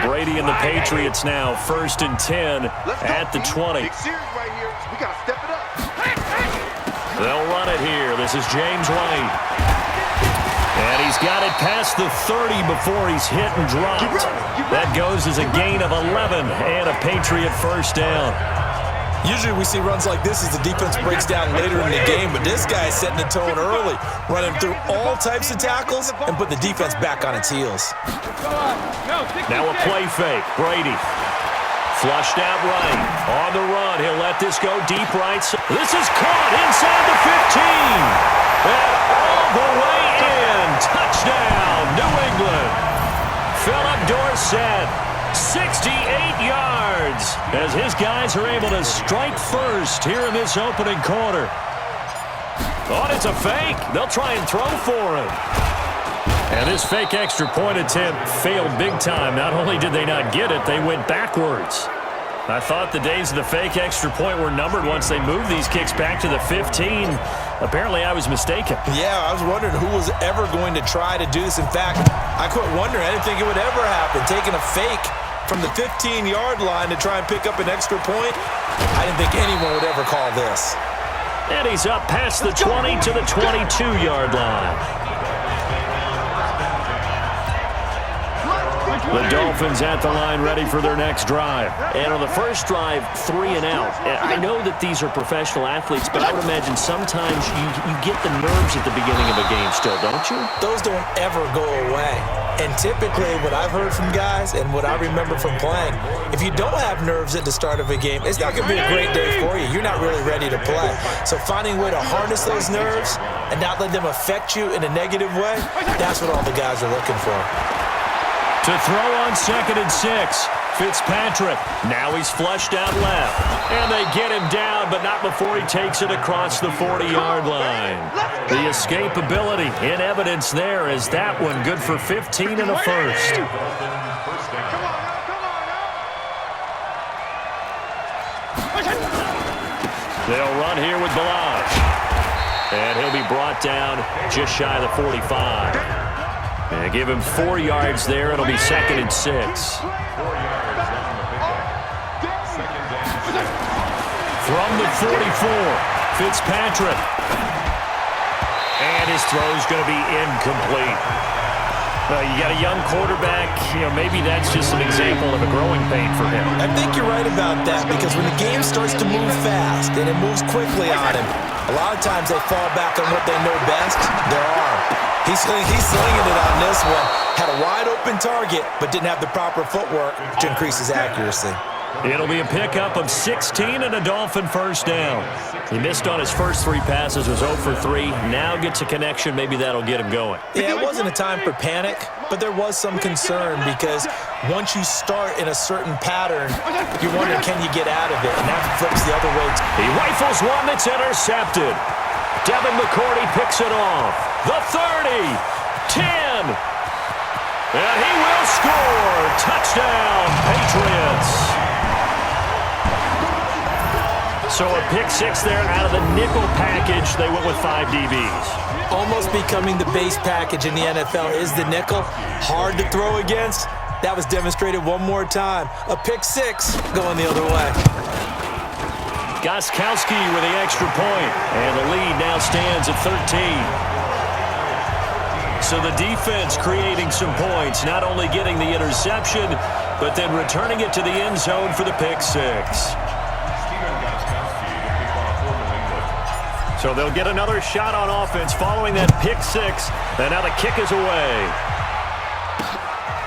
Brady and the Patriots now, 1st and 10 at the 20. They'll run it here. This is James White. And he's got it past the 30 before he's hit and dropped. That goes as a gain of 11 and a Patriot first down. Usually we see runs like this as the defense breaks down later in the game, but this guy is setting the tone early, running through all types of tackles and put the defense back on its heels. Now a play fake. Brady. Flushed out right. On the run. He'll let this go deep right. This is caught inside the 15. And all the way in. Touchdown, New England. Philip Dorsett, 68 yards, as his guys are able to strike first here in this opening quarter. Oh, it's a fake. They'll try and throw for him. And this fake extra point attempt failed big time. Not only did they not get it, they went backwards. I thought the days of the fake extra point were numbered once they moved these kicks back to the 15. Apparently, I was mistaken. Yeah, I was wondering who was ever going to try to do this. In fact, I quit wondering. I didn't think it would ever happen. Taking a fake from the 15-yard line to try and pick up an extra point, I didn't think anyone would ever call this. And he's up past the 20 to the 22-yard line. The Dolphins at the line ready for their next drive. And on the first drive, 3 and out. I know that these are professional athletes, but I would imagine sometimes you get the nerves at the beginning of a game still, don't you? Those don't ever go away. And typically what I've heard from guys and what I remember from playing, if you don't have nerves at the start of a game, it's not going to be a great day for you. You're not really ready to play. So finding a way to harness those nerves and not let them affect you in a negative way, that's what all the guys are looking for. To throw on 2nd and 6. Fitzpatrick. Now he's flushed out left. And they get him down, but not before he takes it across the 40-yard line. The escapability in evidence there as that one good for 15 and a first. They'll run here with Balazs. And he'll be brought down just shy of the 45. And give him 4 yards there. It'll be 2nd and 6. From the 44, Fitzpatrick. And his throw's going to be incomplete. You got a young quarterback. Maybe that's just an example of a growing pain for him. I think you're right about that because when the game starts to move fast and it moves quickly on him, a lot of times they fall back on what they know best, their arm. He's slinging it on this one. Had a wide-open target, but didn't have the proper footwork to increase his accuracy. It'll be a pickup of 16 and a Dolphin first down. He missed on his first 3 passes, was 0 for 3. Now gets a connection. Maybe that'll get him going. Yeah, it wasn't a time for panic, but there was some concern because once you start in a certain pattern, you're wondering, can you get out of it? And that flips the other way. He rifles one that's intercepted. Devin McCourty picks it off. The 30, 10, and he will score. Touchdown, Patriots. So a pick 6 there out of the nickel package. They went with 5 DBs. Almost becoming the base package in the NFL is the nickel. Hard to throw against. That was demonstrated one more time. A pick 6 going the other way. Gostkowski with the extra point, and the lead now stands at 13. So the defense creating some points, not only getting the interception, but then returning it to the end zone for the pick 6. So they'll get another shot on offense following that pick 6, and now the kick is away.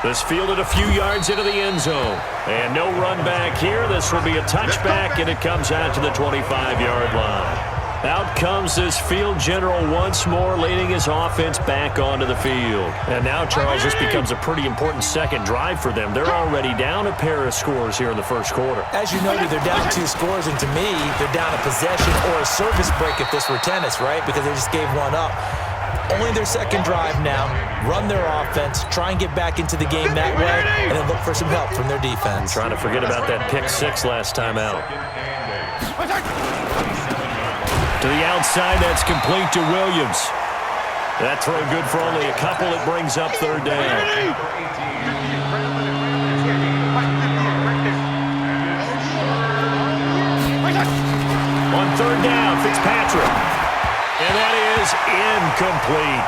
This fielded a few yards into the end zone. And no run back here. This will be a touchback, and it comes out to the 25-yard line. Out comes this field general once more, leading his offense back onto the field. And now, Charles, this becomes a pretty important second drive for them. They're already down a pair of scores here in the first quarter. As you noted, they're down 2 scores, and to me, they're down a possession or a service break if this were tennis, right? Because they just gave one up. Only their second drive now. Run their offense, try and get back into the game that way, and then look for some help from their defense. I'm trying to forget about that pick 6 last time out. To the outside, that's complete to Williams. That throw good for only a couple. It brings up 3rd down. Fitzpatrick. And that is incomplete.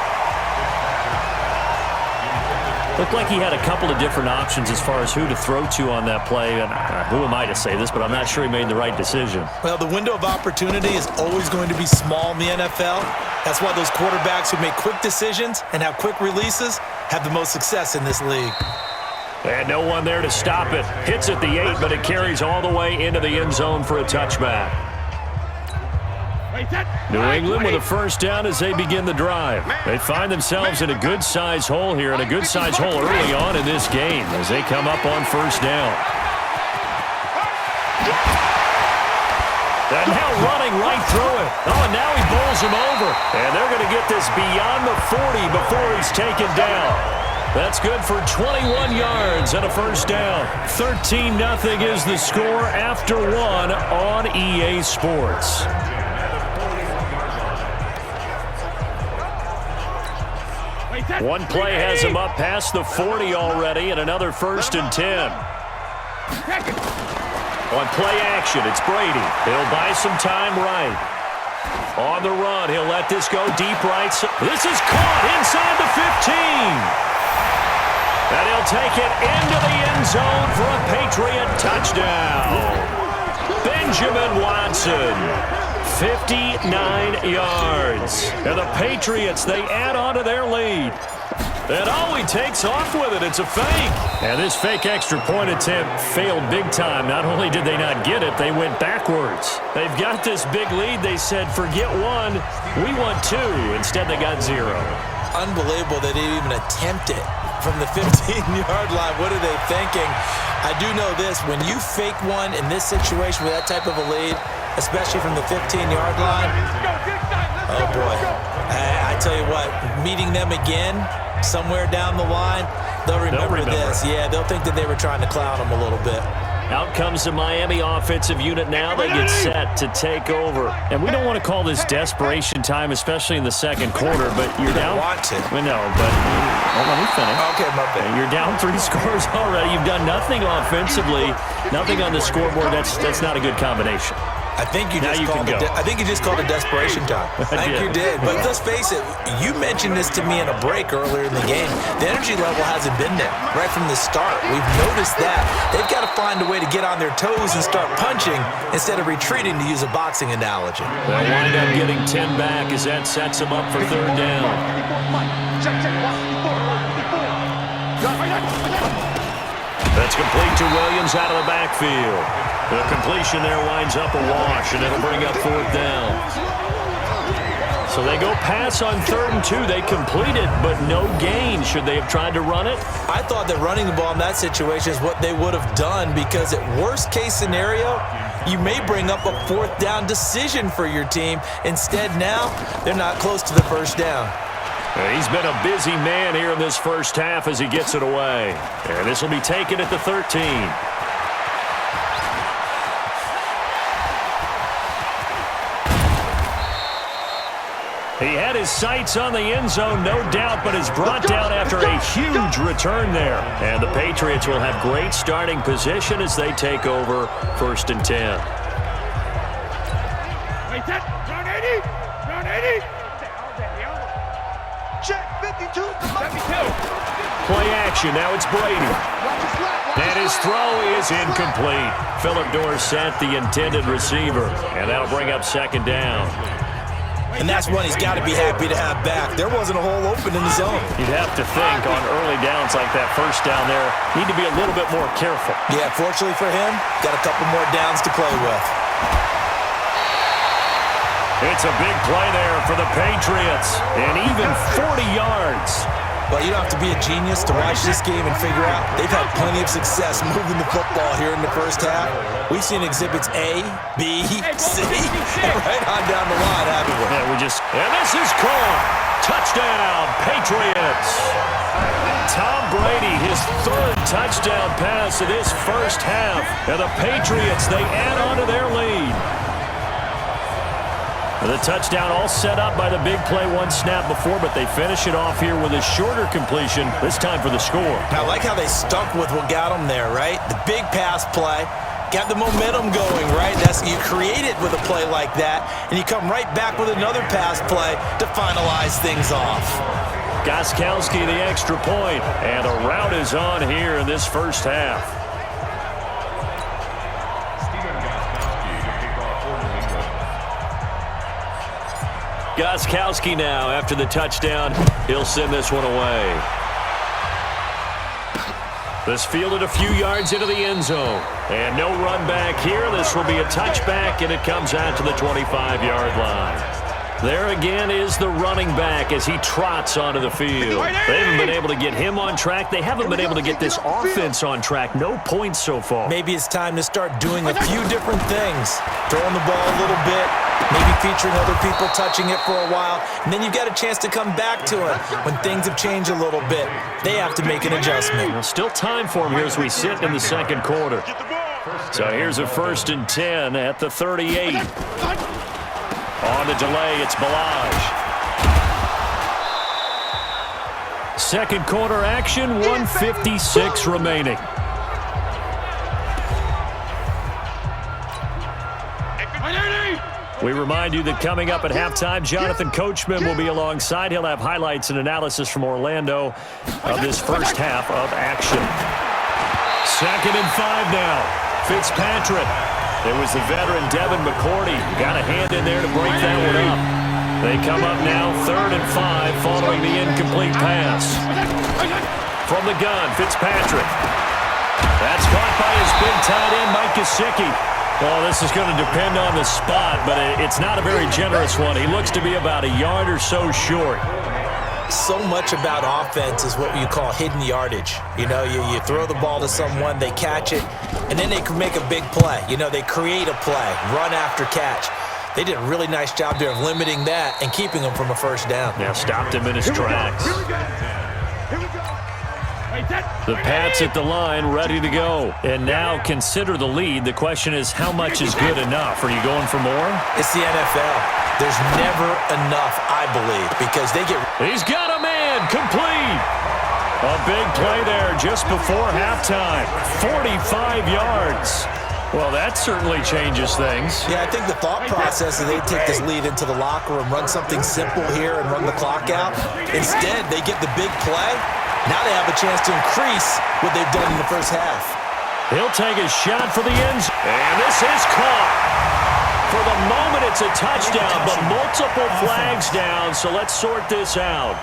Looked like he had a couple of different options as far as who to throw to on that play. And who am I to say this, but I'm not sure he made the right decision. Well, the window of opportunity is always going to be small in the NFL. That's why those quarterbacks who make quick decisions and have quick releases have the most success in this league. And no one there to stop it. Hits at the 8, but it carries all the way into the end zone for a touchback. New England with a first down as they begin the drive. They find themselves in a good-sized hole here, and a good-sized hole early on in this game as they come up on first down. And now running right through it. Oh, and now he bowls him over. And they're going to get this beyond the 40 before he's taken down. That's good for 21 yards and a first down. 13-0 is the score after one on EA Sports. One play has him up past the 40 already, and another 1st and 10. On play action, it's Brady. He'll buy some time right. On the run, he'll let this go deep right. This is caught inside the 15. And he'll take it into the end zone for a Patriot touchdown. Benjamin Watson. 59 yards. And the Patriots, they add on to their lead. And he takes off with it. It's a fake. And this fake extra point attempt failed big time. Not only did they not get it, they went backwards. They've got this big lead. They said, forget one, we want two. Instead, they got 0. Unbelievable they didn't even attempt it from the 15-yard line. What are they thinking? I do know this. When you fake one in this situation with that type of a lead, especially from the 15-yard line, oh, boy. I tell you what, meeting them again somewhere down the line, they'll remember this. Yeah, they'll think that they were trying to clown them a little bit. Out comes the Miami offensive unit now. They get set to take over. And we don't want to call this desperation time, especially in the second quarter, but you're down. Want to. We know, but let me finish. Okay, my bad. You're down 3 scores already. You've done nothing offensively, nothing on the scoreboard. That's not a good combination. I think you just called it desperation time. I think you did. But let's face it, you mentioned this to me in a break earlier in the game. The energy level hasn't been there right from the start. We've noticed that. They've got to find a way to get on their toes and start punching instead of retreating, to use a boxing analogy. They'll wind up getting 10 back as that sets them up for 3rd down. That's complete to Williams out of the backfield. The completion there winds up a wash, and it'll bring up 4th down. So they go pass on 3rd and 2. They complete it, but no gain. Should they have tried to run it? I thought that running the ball in that situation is what they would have done, because at worst case scenario, you may bring up a 4th down decision for your team. Instead, now they're not close to the 1st down. He's been a busy man here in this first half as he gets it away. And this will be taken at the 13. He had his sights on the end zone, no doubt, but is brought down after a huge return there. And the Patriots will have great starting position as they take over 1st and 10. Play action, now it's Brady. And his throw is incomplete. Philip Dorsett, the intended receiver. And that'll bring up 2nd down. And that's one he's got to be happy to have back. There wasn't a hole open in the zone. You'd have to think on early downs like that, 1st down there, need to be a little bit more careful. Yeah, fortunately for him, got a couple more downs to play with. It's a big play there for the Patriots, and even 40 yards. Well, you don't have to be a genius to watch this game and figure out they've had plenty of success moving the football here in the first half. We've seen exhibits A, B, C, and right on down the line, haven't we? Yeah, and this is caught. Touchdown, Patriots. Tom Brady, his 3rd touchdown pass of this first half. And the Patriots, they add on to their lead. The touchdown all set up by the big play one snap before, but they finish it off here with a shorter completion, this time for the score. I like how they stuck with what got them there, right? The big pass play, Got the momentum going, right? You create it with a play like that, and you come right back with another pass play to finalize things off. Gostkowski the extra point, and a rout is on here in this first half. Gostkowski now after the touchdown. He'll send this one away. This fielded a few yards into the end zone. And no run back here. This will be a touchback, and it comes out to the 25-yard line. There again is the running back as he trots onto the field. They haven't been able to get him on track. They haven't been able to get this offense on track. No points so far. Maybe it's time to start doing a few different things. Throwing the ball a little bit, maybe featuring other people touching it for a while, and then you've got a chance to come back to it when things have changed a little bit. They have to make an adjustment. Well, still time for him here as we sit in the second quarter. So here's a 1st and 10 at the 38. On the delay, it's Balaj. Second quarter action, 1:56 remaining. We remind you that coming up at halftime, Jonathan Coachman will be alongside. He'll have highlights and analysis from Orlando of this first half of action. 2nd and 5 now. Fitzpatrick. There was the veteran Devin McCourty. Got a hand in there to break that one up. They come up now 3rd and 5 following the incomplete pass. From the gun, Fitzpatrick. That's caught by his big tight end, Mike Gesicki. Well, this is going to depend on the spot, but it's not a very generous one. He looks to be about a yard or so short. So much about offense is what you call hidden yardage. You know, you throw the ball to someone, they catch it, and then they can make a big play. You know, they create a play, run after catch. They did a really nice job there of limiting that and keeping him from a first down. Yeah, stopped him in his tracks. The Pats at the line, ready to go. And now consider the lead. The question is, how much is good enough? Are you going for more? It's the NFL. There's never enough, I believe, because they get... He's got a man, complete. A big play there just before halftime. 45 yards. Well, that certainly changes things. Yeah, I think the thought process is they take this lead into the locker room, run something simple here and run the clock out. Instead, they get the big play. Now they have a chance to increase what they've done in the first half. He'll take a shot for the end zone. And this is caught. For the moment, it's a touchdown, but multiple flags down, so let's sort this out.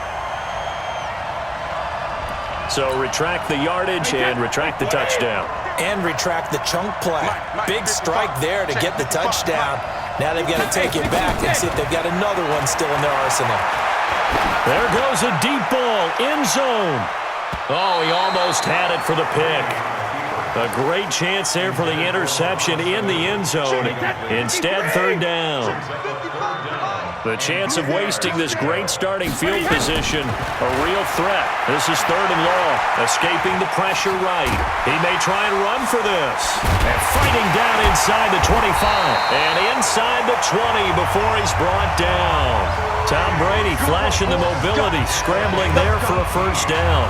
So retract the yardage and retract the touchdown. And retract the chunk play. Big strike there to get the touchdown. Now they've got to take it back and see if they've got another one still in their arsenal. There goes a deep ball, end zone. Oh, he almost had it for the pick. A great chance there for the interception in the end zone. Instead, 3rd down. The chance of wasting this great starting field position, a real threat. This is 3rd and long, escaping the pressure right. He may try and run for this. And fighting down inside the 25. And inside the 20 before he's brought down. Tom Brady flashing the mobility, scrambling there for a first down.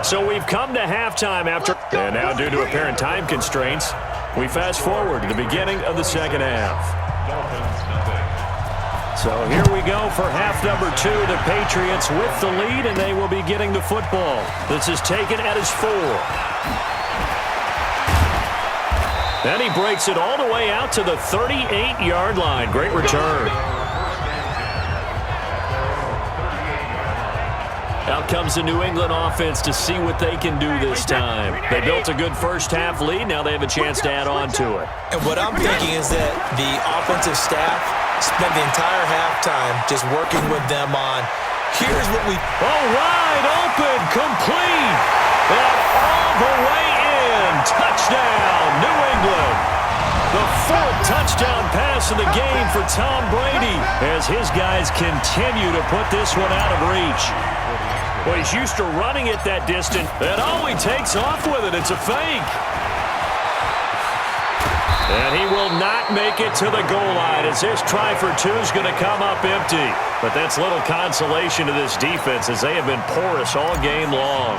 So we've come to halftime after, and now due to apparent time constraints, we fast forward to the beginning of the second half. So here we go for half number 2. The Patriots with the lead, and they will be getting the football. This is taken at his 4. Then he breaks it all the way out to the 38-yard line. Great return. Out comes the New England offense to see what they can do this time. They built a good first half lead. Now they have a chance to add on to it. And what I'm thinking is that the offensive staff spent the entire halftime just working with them on, here's what we... Oh, wide open, complete. And all the way in. Touchdown, New England. The 4th touchdown pass of the game for Tom Brady as his guys continue to put this one out of reach. Well, he's used to running it that distance, and he takes off with it. It's a fake. And he will not make it to the goal line as this try for two is going to come up empty. But that's little consolation to this defense as they have been porous all game long.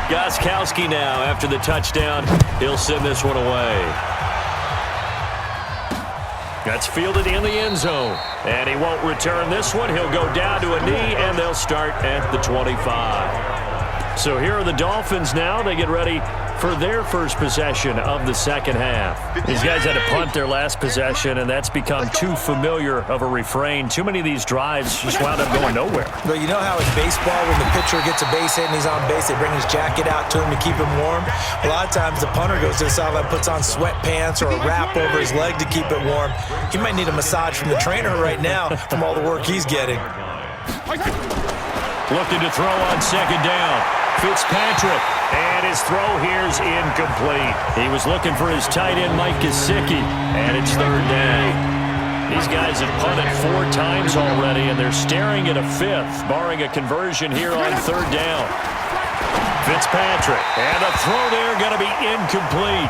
Gostkowski now after the touchdown. He'll send this one away. That's fielded in the end zone. And he won't return this one. He'll go down to a knee, and they'll start at the 25. So here are the Dolphins now. They get ready for their first possession of the second half. These guys had to punt their last possession, and that's become too familiar of a refrain. Too many of these drives just wound up going nowhere. But you know how in baseball, when the pitcher gets a base hit and he's on base, they bring his jacket out to him to keep him warm? A lot of times the punter goes to the sideline, puts on sweatpants or a wrap over his leg to keep it warm. He might need a massage from the trainer right now from all the work he's getting. Looking to throw on second down. Fitzpatrick, and his throw here's incomplete. He was looking for his tight end, Mike Gesicki, and it's third down. These guys have punted 4 times already, and they're staring at a 5th, barring a conversion here on third down. Fitzpatrick, and the throw there going to be incomplete.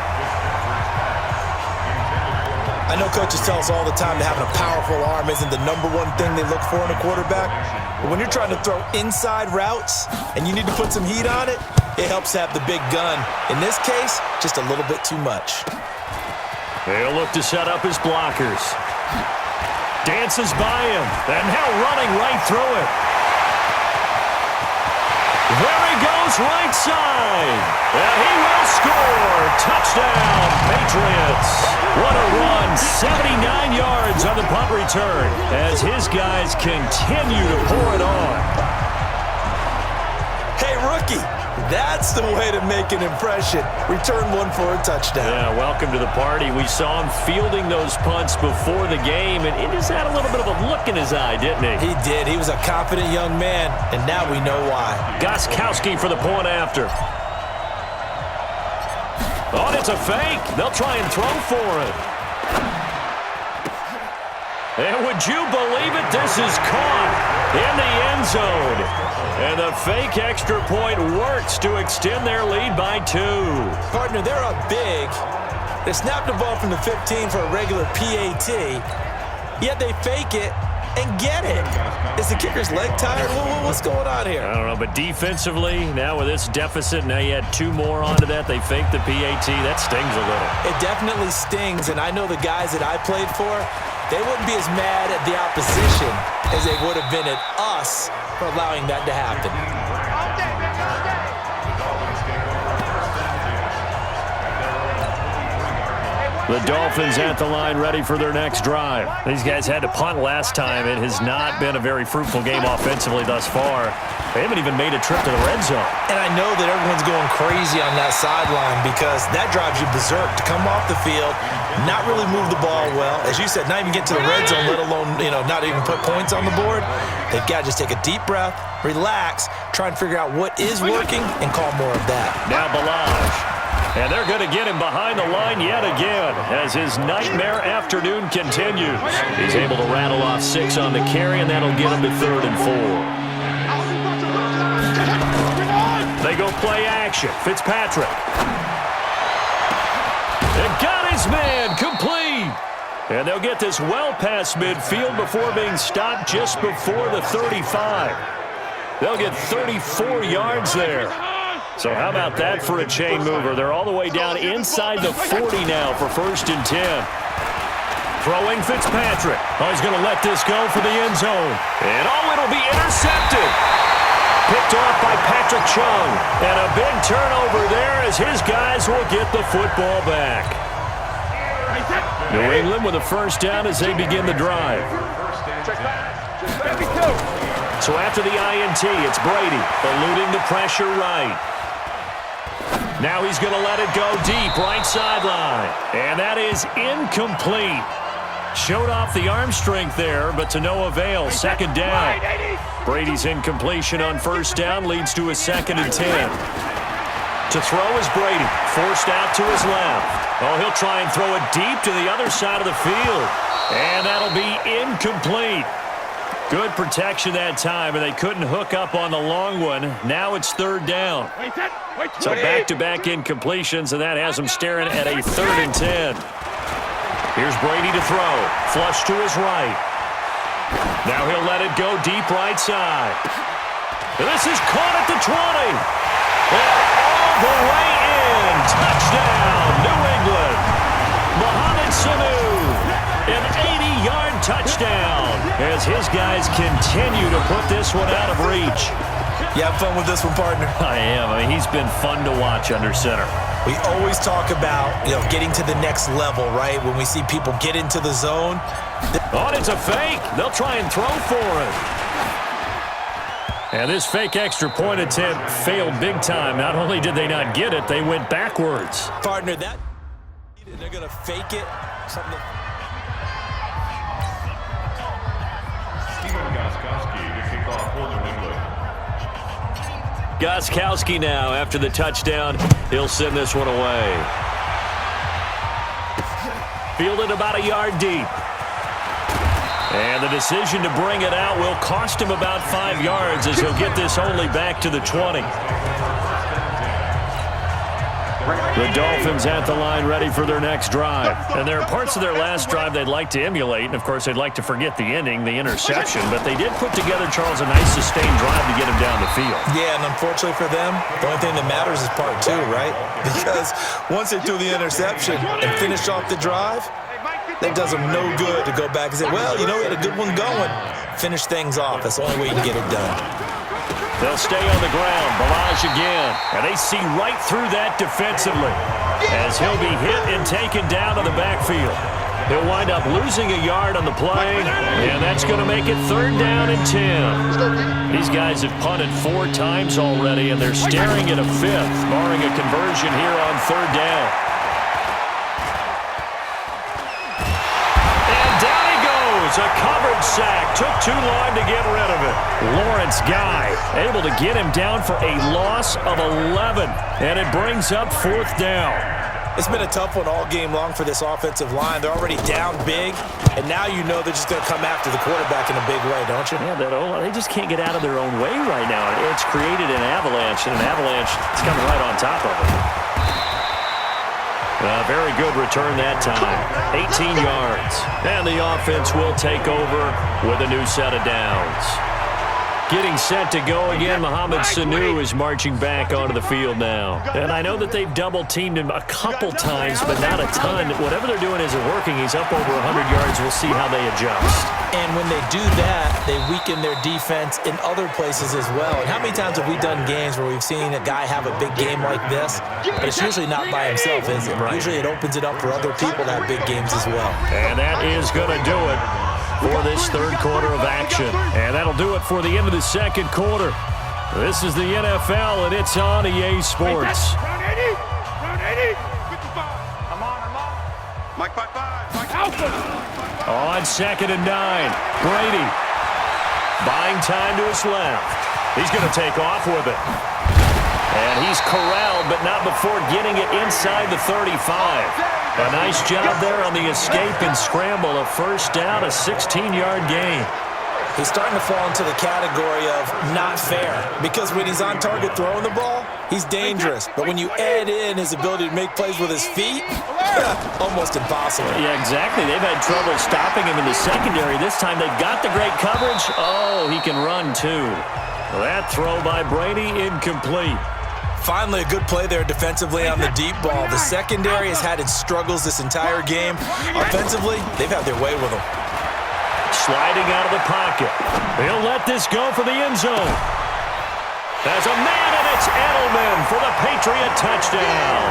I know coaches tell us all the time that having a powerful arm isn't the #1 thing they look for in a quarterback. But when you're trying to throw inside routes and you need to put some heat on it, it helps to have the big gun. In this case, just a little bit too much. They'll look to set up his blockers. Dances by him, and now running right through it. There he goes, right side. And he will score. Touchdown, Patriots. What a run. 79 yards on the punt return as his guys continue to pour it on. Hey, rookie, that's the way to make an impression. Return one for a touchdown. Yeah, welcome to the party. We saw him fielding those punts before the game, and he just had a little bit of a look in his eye, didn't he? He did. He was a confident young man, and now we know why. Gostkowski for the point after. Oh, it's a fake. They'll try and throw for it. And would you believe it? This is caught in the end zone. And the fake extra point works to extend their lead by 2. Partner, they're up big. They snapped the ball from the 15 for a regular PAT, yet they fake it and get it. Is the kicker's leg tired? What's going on here? I don't know, but defensively, now with this deficit, now you add 2 more onto that. They faked the PAT. That stings a little. It definitely stings, and I know the guys that I played for, they wouldn't be as mad at the opposition as they would have been at us for allowing that to happen. The Dolphins at the line ready for their next drive. These guys had to punt last time. It has not been a very fruitful game offensively thus far. They haven't even made a trip to the red zone. And I know that everyone's going crazy on that sideline because that drives you berserk to come off the field, not really move the ball well. As you said, not even get to the red zone, let alone, not even put points on the board. They've got to just take a deep breath, relax, try and figure out what is working, and call more of that. Now Balazs. And they're going to get him behind the line yet again as his nightmare afternoon continues. He's able to rattle off 6 on the carry, and that'll get him to 3rd and 4. They go play action. Fitzpatrick. And got his man complete. And they'll get this well past midfield before being stopped just before the 35. They'll get 34 yards there. So how about that for a chain mover? They're all the way down inside the 40 now for 1st and 10. Throwing Fitzpatrick. Oh, he's going to let this go for the end zone. And it'll be intercepted. Picked off by Patrick Chung. And a big turnover there as his guys will get the football back. New England with a 1st down as they begin the drive. So after the INT, it's Brady eluding the pressure right. Now he's going to let it go deep, right sideline. And that is incomplete. Showed off the arm strength there, but to no avail. 2nd down. Brady's incompletion on 1st down leads to a 2nd and 10. To throw is Brady, forced out to his left. Oh, he'll try and throw it deep to the other side of the field. And that'll be incomplete. Good protection that time, and they couldn't hook up on the long one. Now it's third down. So back-to-back incompletions, and that has them staring at a 3rd and 10. Here's Brady to throw. Flush to his right. Now he'll let it go deep right side. This is caught at the 20. And all the way in. Touchdown, New England. Mohamed Sanu, an 80-yard touchdown as his guys continue to put this one out of reach. You have fun with this one, partner? I am. I mean, he's been fun to watch under center. We always talk about, getting to the next level, right? When we see people get into the zone. Oh, it's a fake. They'll try and throw for it. And this fake extra point attempt failed big time. Not only did they not get it, they went backwards. Partner, they're going to fake it. Gostkowski now after the touchdown. He'll send this one away. Fielded about a yard deep. And the decision to bring it out will cost him about 5 yards as he'll get this only back to the 20. The Dolphins at the line ready for their next drive. And there are parts of their last drive they'd like to emulate. And, of course, they'd like to forget the ending, the interception. But they did put together, Charles, a nice sustained drive to get him down the field. Yeah, and unfortunately for them, the only thing that matters is part 2, right? Because once they threw the interception and finished off the drive, that does them no good to go back and say, well, we had a good one going. Finish things off. That's the only way you can get it done. They'll stay on the ground. Barrage again. And they see right through that defensively as he'll be hit and taken down to the backfield. He'll wind up losing a yard on the play, and that's going to make it 3rd down and 10. These guys have punted 4 times already, and they're staring at a 5th, barring a conversion here on 3rd down. A covered sack. Took too long to get rid of it. Lawrence Guy able to get him down for a loss of 11. And it brings up 4th down. It's been a tough one all game long for this offensive line. They're already down big, and now they're just going to come after the quarterback in a big way, don't you? Yeah, they just can't get out of their own way right now. It's created an avalanche, and an avalanche is coming right on top of it. Very good return that time. 18 yards. And the offense will take over with a new set of downs. Getting set to go again, Mohamed Sanu is marching back onto the field now. And I know that they've double-teamed him a couple times, but not a ton. Whatever they're doing isn't working. He's up over 100 yards. We'll see how they adjust. And when they do that, they weaken their defense in other places as well. And how many times have we done games where we've seen a guy have a big game like this? But it's usually not by himself, is it? Right. Usually it opens it up for other people to have big games as well. And that is going to do it for this 3rd quarter of action. And that'll do it for the end of the 2nd quarter. This is the NFL, and it's on EA Sports. Round 80. Round 80. 55. I'm on. Mike 5-5. Mike Alpha. On 2nd and 9. Brady buying time to his left. He's going to take off with it. And he's corralled, but not before getting it inside the 35. A nice job there on the escape and scramble. A 1st down, a 16-yard gain. He's starting to fall into the category of not fair, because when he's on target throwing the ball, he's dangerous. But when you add in his ability to make plays with his feet, almost impossible. Yeah, exactly. They've had trouble stopping him in the secondary. This time they've got the great coverage. Oh, he can run too. That throw by Brady incomplete. Finally, a good play there defensively on the deep ball. The secondary has had its struggles this entire game. Offensively, they've had their way with him. Sliding out of the pocket. He'll let this go for the end zone. There's a man, and it's Edelman for the Patriot touchdown.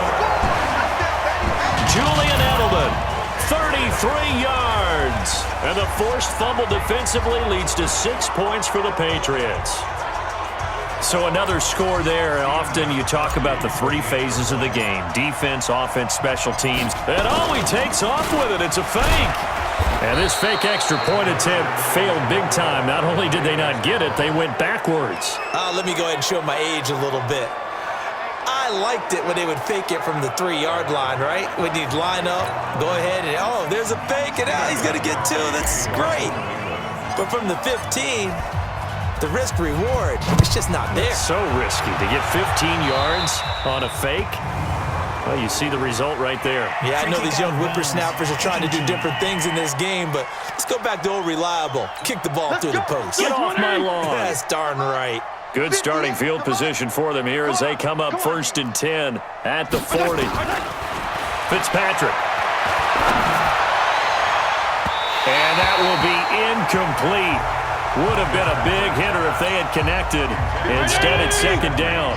Julian Edelman, 33 yards. And the forced fumble defensively leads to 6 points for the Patriots. So another score there. Often you talk about the 3 phases of the game. Defense, offense, special teams. And he takes off with it. It's a fake. And this fake extra point attempt failed big time. Not only did they not get it, they went backwards. Let me go ahead and show my age a little bit. I liked it when they would fake it from the 3-yard line, right? When you'd line up, go ahead and, there's a fake, and he's going to get 2. That's great. But from the 15, the risk reward, it's just not there. It's so risky to get 15 yards on a fake. Well, you see the result right there. Yeah, I know these young whippersnappers are trying to do different things in this game, but let's go back to old reliable. Kick the ball through the post. Get off my lawn. That's darn right. Good starting field position for them here as they come up 1st and 10 at the 40. Fitzpatrick. And that will be incomplete. Would have been a big hitter if they had connected. Instead, it's 2nd down.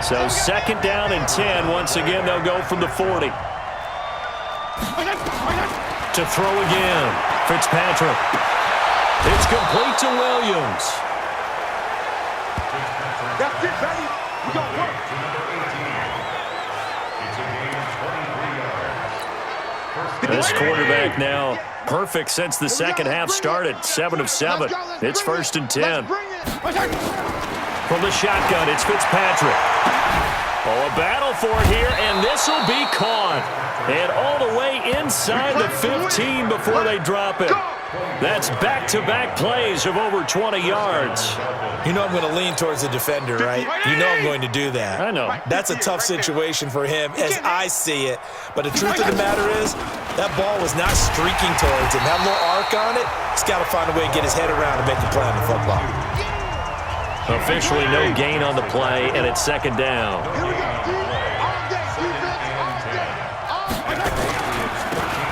So 2nd down and 10. Once again, they'll go from the 40. To throw again. Fitzpatrick. It's complete to Williams. That's it, baby. We got work. This quarterback now perfect since the second half started. 7 of 7. It's 1st and 10. From the shotgun, it's Fitzpatrick. Oh, a battle for it here, and this will be caught. And all the way inside the 15 before they drop it. That's back-to-back plays of over 20 yards. You know I'm going to lean towards the defender, right? You know I'm going to do that. I know. That's a tough situation for him as I see it. But the truth of the matter is, that ball was not streaking towards him. That little arc on it, he's got to find a way to get his head around and make a play on the football. Officially no gain on the play, and it's 2nd down.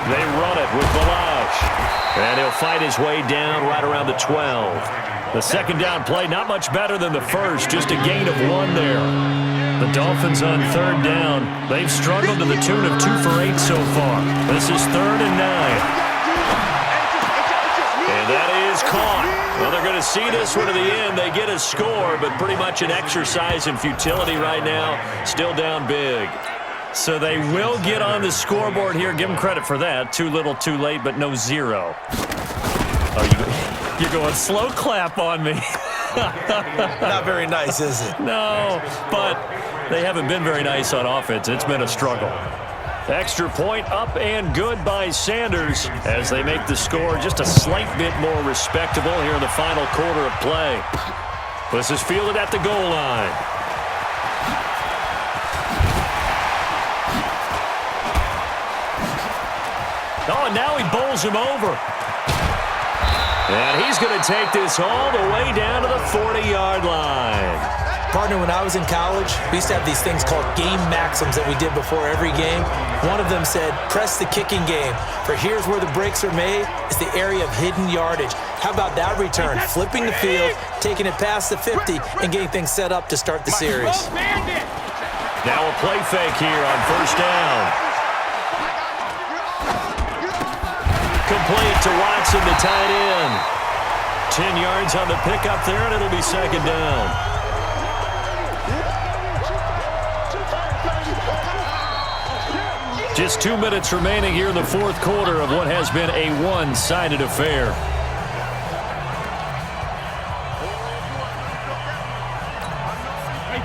They run it with Balazs. And he'll fight his way down right around the 12. The 2nd down play, not much better than the first, just a gain of 1 there. The Dolphins on 3rd down. They've struggled to the tune of 2 for 8 so far. This is 3rd and 9. And that is caught. Well, they're going to see this one to the end. They get a score, but pretty much an exercise in futility right now. Still down big. So they will get on the scoreboard here. Give them credit for that. Too little, too late, but no 0. Oh, you're going slow clap on me. Not very nice, is it? No, but they haven't been very nice on offense. It's been a struggle. Extra point up and good by Sanders as they make the score just a slight bit more respectable here in the final quarter of play. This is fielded at the goal line. Oh, and now he bowls him over. And he's going to take this all the way down to the 40-yard line. Partner, when I was in college, we used to have these things called game maxims that we did before every game. One of them said, press the kicking game, for here's where the breaks are made. It's the area of hidden yardage. How about that return? Flipping the field, taking it past the 50, and getting things set up to start the series. Now a play fake here on 1st down. Complete to Watson, the tight end. 10 yards on the pickup there, and it'll be 2nd down. Just 2 minutes remaining here in the 4th quarter of what has been a one-sided affair.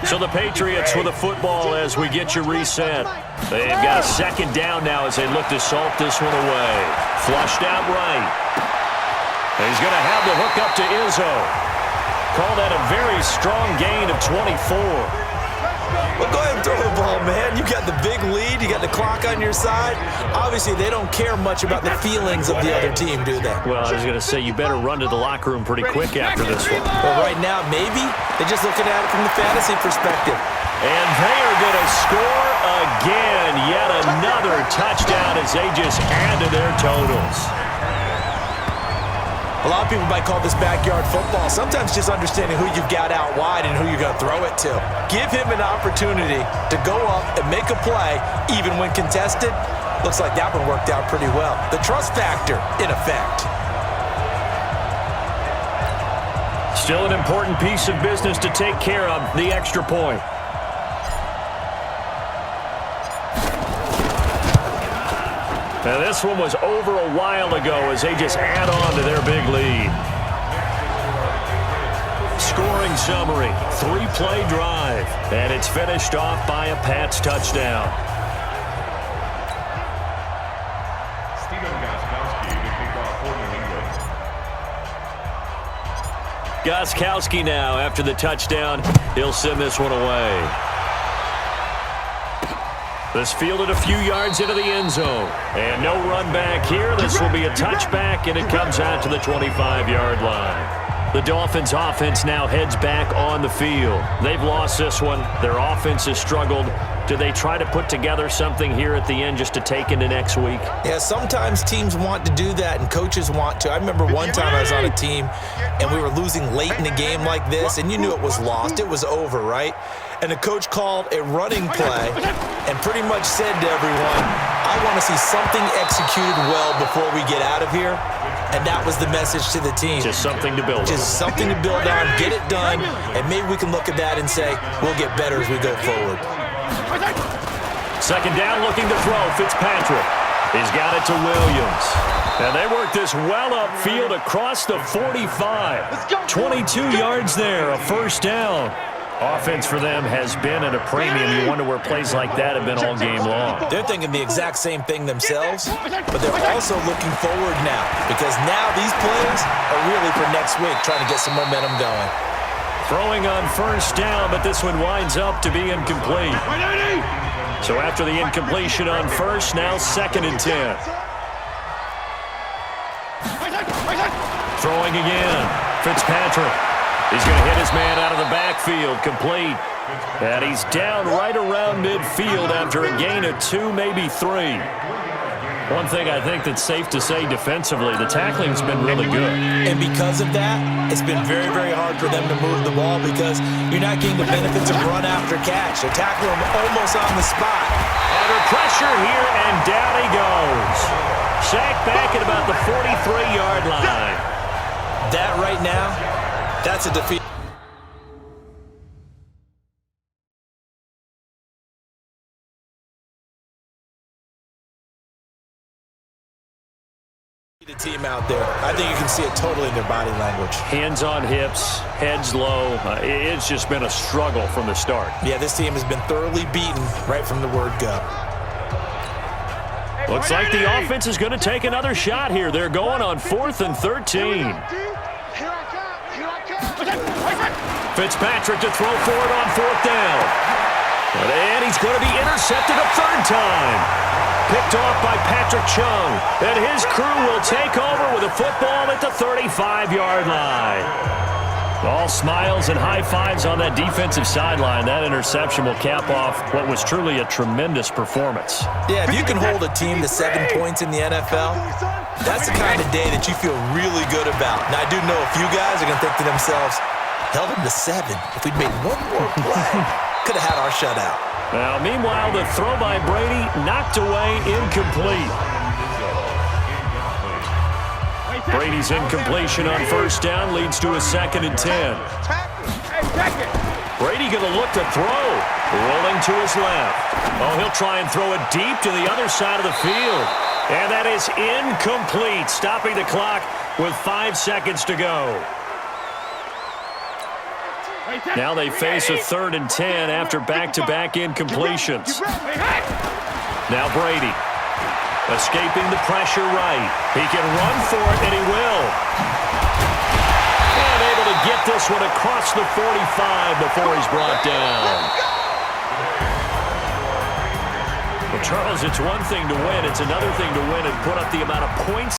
So the Patriots with a football as we get you reset. They've got a 2nd down now as they look to salt this one away. Flushed out right. He's going to have the hook up to Izzo. Call that a very strong gain of 24. Well, go ahead and throw the ball, man. You got the big lead. You got the clock on your side. Obviously, they don't care much about the feelings of the other team, do they? Well, I was going to say, you better run to the locker room pretty quick after this one. Well, right now, maybe. They're just looking at it from the fantasy perspective. And they are going to score again. Yet another touchdown as they just add to their totals. A lot of people might call this backyard football. Sometimes just understanding who you've got out wide and who you're going to throw it to. Give him an opportunity to go up and make a play, even when contested. Looks like that one worked out pretty well. The trust factor, in effect. Still an important piece of business to take care of, the extra point. Now this one was over a while ago as they just add on to their big lead. Scoring summary, 3-play drive, and it's finished off by a Pats touchdown. Gostkowski now after the touchdown. He'll send this one away. This fielded a few yards into the end zone. And no run back here. This will be a touchback, and it comes out to the 25-yard line. The Dolphins' offense now heads back on the field. They've lost this one. Their offense has struggled. Do they try to put together something here at the end just to take into next week? Yeah, sometimes teams want to do that and coaches want to. I remember one time I was on a team and we were losing late in a game like this, and you knew it was lost. It was over, right? And the coach called a running play and pretty much said to everyone, I want to see something executed well before we get out of here. And that was the message to the team. Just something to build on. Just something to build on, get it done, and maybe we can look at that and say, we'll get better as we go forward. Second down, looking to throw. Fitzpatrick. He's got it to Williams. And they work this well upfield across the 45. 22 yards there, a first down. Offense for them has been at a premium. You wonder where plays like that have been all game long. They're thinking the exact same thing themselves, but they're also looking forward now because now these plays are really for next week, trying to get some momentum going. Throwing on first down, but this one winds up to be incomplete. So after the incompletion on first, now 2nd and 10. Throwing again. Fitzpatrick. He's going to hit his man out of the backfield, complete. And he's down right around midfield after a gain of 2, maybe 3. One thing I think that's safe to say defensively, the tackling's been really good. And because of that, it's been very, very hard for them to move the ball because you're not getting the benefits of run after catch. They're tackling him almost on the spot. Under pressure here, and down he goes. Sacked back at about the 43-yard line. That right now, that's a defeat. The team out there, I think you can see it totally in their body language. Hands on hips, heads low. It's just been a struggle from the start. Yeah, this team has been thoroughly beaten right from the word go. Looks like the offense is going to take another shot here. They're going on 4th and 13. Fitzpatrick to throw for it on 4th down. And he's going to be intercepted a 3rd time. Picked off by Patrick Chung. And his crew will take over with a football at the 35-yard line. All smiles and high fives on that defensive sideline. That interception will cap off what was truly a tremendous performance. Yeah, if you can hold a team to 7 points in the NFL, that's the kind of day that you feel really good about. Now, I do know a few guys are going to think to themselves, held them to 7. If we'd made one more play, could have had our shutout. Now, meanwhile, the throw by Brady knocked away, incomplete. Brady's incompletion on first down leads to a 2nd and 10. Brady going to look to throw. Rolling to his left. Oh, he'll try and throw it deep to the other side of the field. And that is incomplete, stopping the clock with 5 seconds to go. Now they face a 3rd and 10 after back-to-back incompletions. Now Brady. Escaping the pressure right. He can run for it, and he will. And able to get this one across the 45 before he's brought down. Well, Charles, it's one thing to win. It's another thing to win and put up the amount of points